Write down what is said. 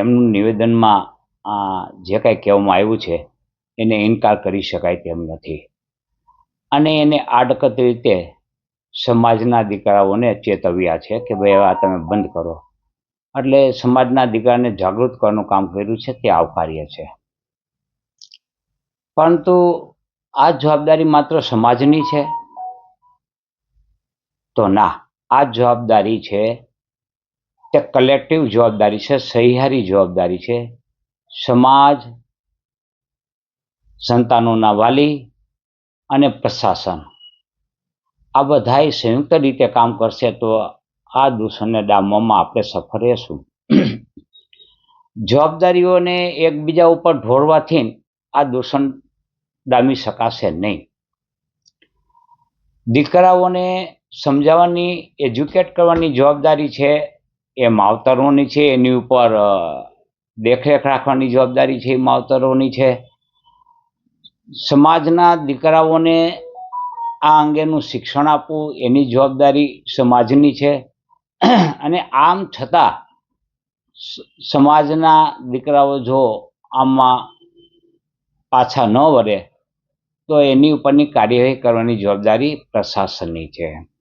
એમનું નિવેદનમાં જે કાંઈ કહેવામાં આવ્યું છે એને ઇનકાર કરી શકાય તેમ નથી અને એને આડકત રીતે સમાજના દીકરાઓને ચેતવ્યા છે કે ભાઈ આ તમે બંધ કરો. એટલે સમાજના દીકરાને જાગૃત કરવાનું કામ કર્યું છે તે આવકાર્ય છે. પરંતુ આ જવાબદારી માત્ર સમાજની છે તો ના, આ જવાબદારી છે તે કલેક્ટિવ જવાબદારી છે, સહિયારી જવાબદારી છે. સમાજ, સંતાનોના વાલી અને પ્રશાસન આ બધાએ સંયુક્ત રીતે કામ કરશે તો આ દૂષણને ડામવામાં આપણે સફળ રહેશું. જવાબદારીઓને એકબીજા ઉપર ઢોળવાથી આ દૂષણ ડામી શકાશે નહીં. દીકરાઓને સમજાવવાની, એજ્યુકેટ કરવાની જવાબદારી છે એ માવતરોની છે. એની ઉપર દેખરેખ રાખવાની જવાબદારી છે એ માવતરોની છે. સમાજના દીકરાઓને આ અંગેનું શિક્ષણ આપવું એની જવાબદારી સમાજની છે. અને આમ છતાં સમાજના દીકરાઓ જો આમાં પાછા ન વળે તો એની ઉપરની કાર્યવાહી કરવાની જવાબદારી પ્રશાસનની છે.